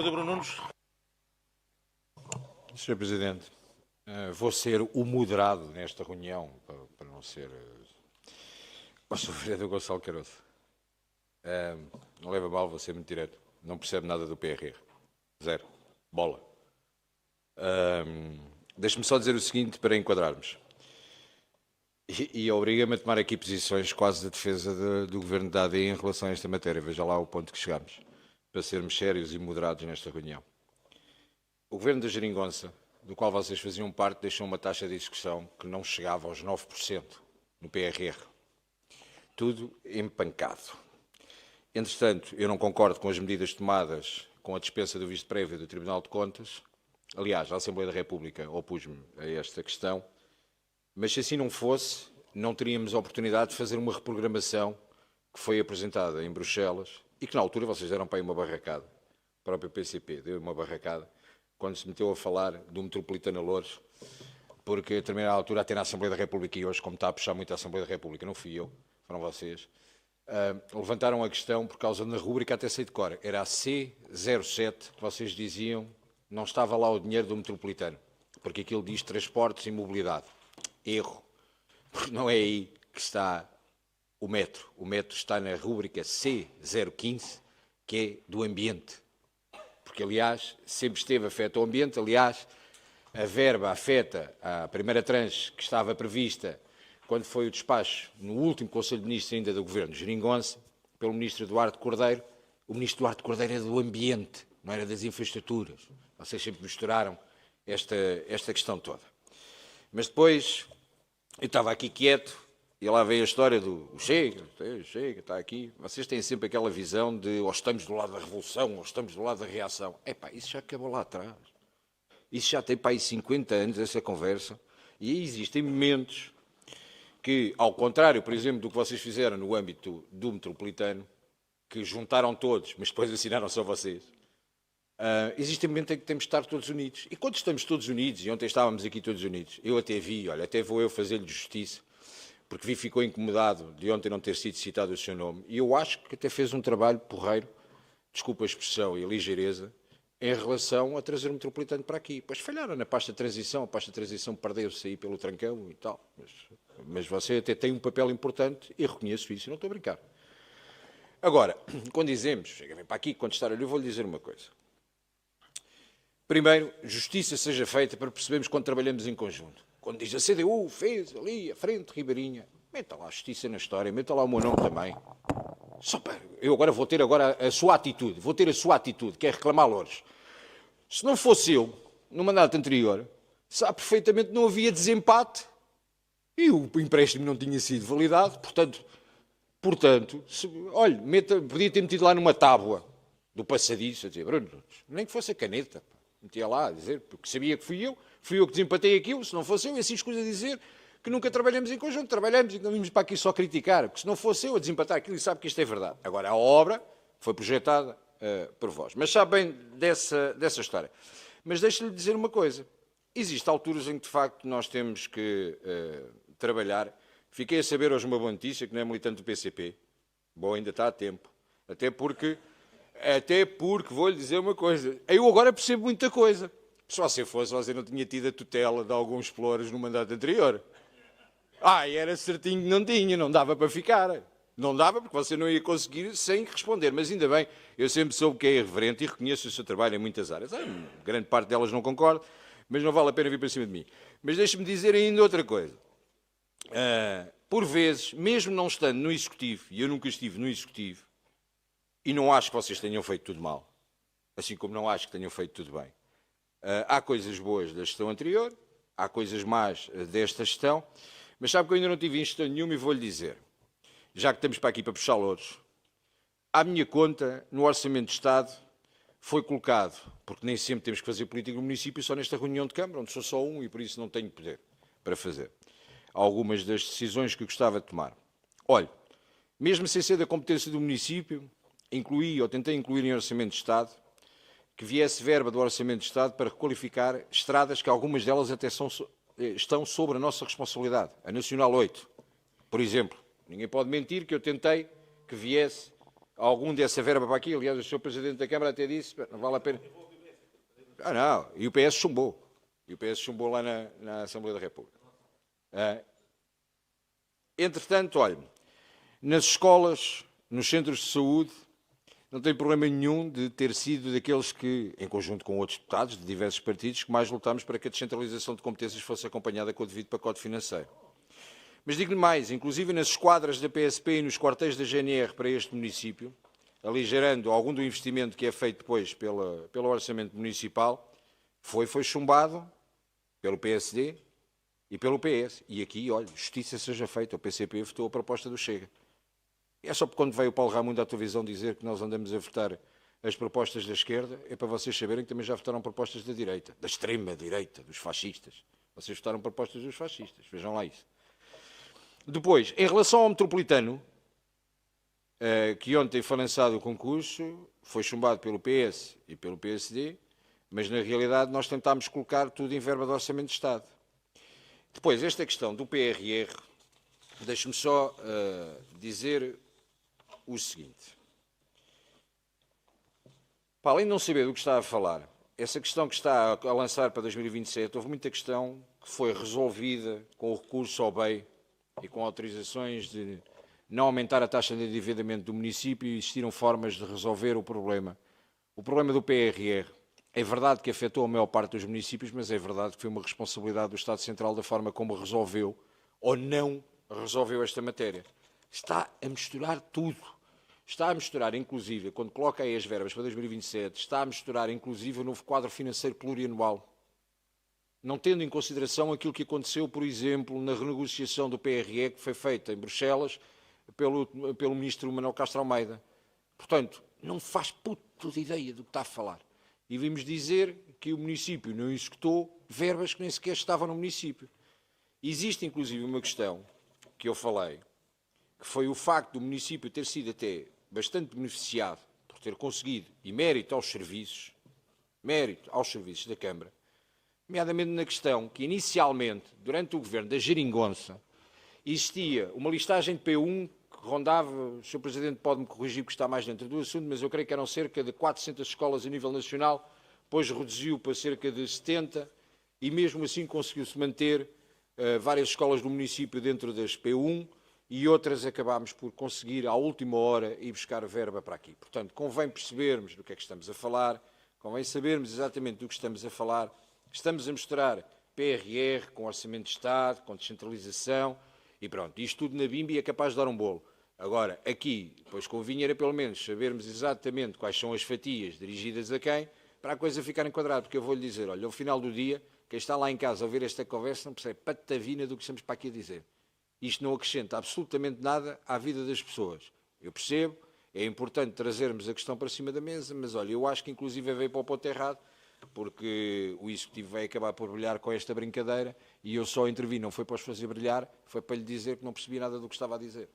Bruno Nunes. Sr. Presidente, vou ser o moderado nesta reunião, para não ser o Sr. Vereador Gonçalo Caroço. Não leva mal, vou ser muito direto. Não percebe nada do PRR. Zero. Bola. Deixe-me só dizer o seguinte para enquadrarmos. E obriga-me a tomar aqui posições quase de defesa do Governo da AD em relação a esta matéria. Veja lá o ponto que chegamos, para sermos sérios e moderados nesta reunião. O Governo da Geringonça, do qual vocês faziam parte, deixou uma taxa de execução que não chegava aos 9% no PRR. Tudo empancado. Entretanto, eu não concordo com as medidas tomadas com a dispensa do visto prévio do Tribunal de Contas. Aliás, a Assembleia da República opôs-me a esta questão. Mas se assim não fosse, não teríamos a oportunidade de fazer uma reprogramação que foi apresentada em Bruxelas e que na altura vocês deram para aí uma barracada. O próprio PCP deu uma barracada quando se meteu a falar do Metropolitano Loures, porque a determinada altura, até na Assembleia da República, e hoje, como está a puxar muito a Assembleia da República, não fui eu, foram vocês, levantaram a questão por causa da rúbrica, até sei de cor, era a C07, que vocês diziam, não estava lá o dinheiro do Metropolitano, porque aquilo diz transportes e mobilidade. Erro, porque não é aí que está o metro. O metro está na rúbrica C015, que é do ambiente. Porque, aliás, sempre esteve afeto ao ambiente. Aliás, a verba afeta a primeira tranche que estava prevista quando foi o despacho no último Conselho de Ministros ainda do Governo de Geringonça, pelo Ministro Eduardo Cordeiro. O Ministro Eduardo Cordeiro era do ambiente, não era das infraestruturas. Vocês sempre misturaram esta questão toda. Mas depois, eu estava aqui quieto, e lá veio a história do Chega, está aqui. Vocês têm sempre aquela visão de ou estamos do lado da revolução, ou estamos do lado da reação. Epá, isso já acabou lá atrás. Isso já tem para aí 50 anos, essa conversa. E aí existem momentos que, ao contrário, por exemplo, do que vocês fizeram no âmbito do Metropolitano, que juntaram todos, mas depois assinaram só vocês, existe um momento em que temos de estar todos unidos. E quando estamos todos unidos, e ontem estávamos aqui todos unidos, eu até vi, olha, até vou eu fazer-lhe justiça, porque vi ficou incomodado de ontem não ter sido citado o seu nome, e eu acho que até fez um trabalho porreiro, desculpa a expressão e a ligeireza, em relação a trazer o Metropolitano para aqui. Pois falharam na pasta de transição, a pasta de transição perdeu-se aí pelo trancão e tal, mas você até tem um papel importante e reconheço isso, e não estou a brincar. Agora, quando dizemos, chega bem para aqui, contestar, eu vou-lhe dizer uma coisa. Primeiro, justiça seja feita para percebermos quando trabalhamos em conjunto. Quando diz a CDU fez ali a frente, Ribeirinha, meta lá a justiça na história, meta lá o meu nome também. Eu agora vou ter a sua atitude, que é reclamar Loures. Se não fosse eu, no mandato anterior, sabe perfeitamente que não havia desempate e o empréstimo não tinha sido validado, portanto olha, podia ter metido lá numa tábua do passadiço, a dizer, Bruno, nem que fosse a caneta, metia lá a dizer, porque sabia que fui eu que desempatei aquilo, se não fosse eu, e assim escusa a dizer que nunca trabalhamos em conjunto, trabalhamos e não vimos para aqui só criticar, porque se não fosse eu a desempatar aquilo e sabe que isto é verdade. Agora, a obra foi projetada por vós, mas sabe bem dessa história. Mas deixe-lhe dizer uma coisa, existem alturas em que de facto nós temos que trabalhar. Fiquei a saber hoje uma boa notícia, que não é militante do PCP, bom, ainda está a tempo, até porque vou-lhe dizer uma coisa, eu agora percebo muita coisa. Se você fosse, você não tinha tido a tutela de alguns exploros no mandato anterior. Era certinho que não tinha, não dava para ficar. Não dava porque você não ia conseguir sem responder. Mas ainda bem, eu sempre soube que é irreverente e reconheço o seu trabalho em muitas áreas. Grande parte delas não concordo, mas não vale a pena vir para cima de mim. Mas deixe-me dizer ainda outra coisa. Por vezes, mesmo não estando no Executivo, e eu nunca estive no Executivo, e não acho que vocês tenham feito tudo mal, assim como não acho que tenham feito tudo bem. Há coisas boas da gestão anterior, há coisas más desta gestão, mas sabe que eu ainda não tive gestão nenhuma e vou-lhe dizer, já que estamos para aqui para puxar louros, à minha conta, no Orçamento de Estado, foi colocado, porque nem sempre temos que fazer política no município, só nesta reunião de Câmara, onde sou só um e por isso não tenho poder para fazer algumas das decisões que gostava de tomar. Olhe, mesmo sem ser da competência do município, tentei incluir em Orçamento de Estado, que viesse verba do Orçamento de Estado para requalificar estradas que algumas delas até estão sobre a nossa responsabilidade. A Nacional 8, por exemplo. Ninguém pode mentir que eu tentei que viesse algum dessa verba para aqui. Aliás, o Sr. Presidente da Câmara até disse, não vale a pena. Não, e o PS chumbou. E o PS chumbou lá na Assembleia da República. Entretanto, olha, nas escolas, nos centros de saúde, não tem problema nenhum de ter sido daqueles que, em conjunto com outros deputados de diversos partidos, que mais lutámos para que a descentralização de competências fosse acompanhada com o devido pacote financeiro. Mas digo-lhe mais, inclusive nas esquadras da PSP e nos quartéis da GNR para este município, aligerando algum do investimento que é feito depois pelo orçamento municipal, foi chumbado pelo PSD e pelo PS. E aqui, olha, justiça seja feita, o PCP votou a proposta do Chega. É só porque quando veio o Paulo Raimundo à televisão dizer que nós andamos a votar as propostas da esquerda, é para vocês saberem que também já votaram propostas da direita, da extrema-direita, dos fascistas. Vocês votaram propostas dos fascistas, vejam lá isso. Depois, em relação ao metropolitano, que ontem foi lançado o concurso, foi chumbado pelo PS e pelo PSD, mas na realidade nós tentámos colocar tudo em verba de orçamento de Estado. Depois, esta questão do PRR, deixe-me só dizer o seguinte. Para além de não saber do que está a falar, essa questão que está a lançar para 2027, houve muita questão que foi resolvida com o recurso ao BEI e com autorizações de não aumentar a taxa de endividamento do município e existiram formas de resolver o problema. O problema do PRR é verdade que afetou a maior parte dos municípios, mas é verdade que foi uma responsabilidade do Estado Central da forma como resolveu ou não resolveu esta matéria. Está a misturar tudo. Está a misturar, inclusive, quando coloca aí as verbas para 2027, está a misturar, inclusive, o novo quadro financeiro plurianual. Não tendo em consideração aquilo que aconteceu, por exemplo, na renegociação do PRE que foi feita em Bruxelas pelo ministro Manuel Castro Almeida. Portanto, não faz puto de ideia do que está a falar. E vimos dizer que o município não executou verbas que nem sequer estavam no município. Existe, inclusive, uma questão que eu falei, que foi o facto do município ter sido até bastante beneficiado por ter conseguido, e mérito aos serviços da Câmara, nomeadamente na questão que, inicialmente, durante o governo da Geringonça, existia uma listagem de P1 que rondava, o Sr. Presidente pode-me corrigir porque está mais dentro do assunto, mas eu creio que eram cerca de 400 escolas a nível nacional, depois reduziu para cerca de 70 e mesmo assim conseguiu-se manter várias escolas do município dentro das P1 e outras acabámos por conseguir, à última hora, ir buscar verba para aqui. Portanto, convém percebermos do que é que estamos a falar, convém sabermos exatamente do que estamos a falar. Estamos a misturar PRR com Orçamento de Estado, com descentralização e pronto. Isto tudo na bimbi é capaz de dar um bolo. Agora, aqui, depois convinha era pelo menos sabermos exatamente quais são as fatias dirigidas a quem, para a coisa ficar enquadrada. Porque eu vou-lhe dizer, olha, ao final do dia, quem está lá em casa a ouvir esta conversa não percebe patavina do que estamos para aqui a dizer. Isto não acrescenta absolutamente nada à vida das pessoas. Eu percebo, é importante trazermos a questão para cima da mesa, mas olha, eu acho que inclusive veio para o ponto errado, porque o Executivo vai acabar por brilhar com esta brincadeira e eu só intervi, não foi para os fazer brilhar, foi para lhe dizer que não percebi nada do que estava a dizer.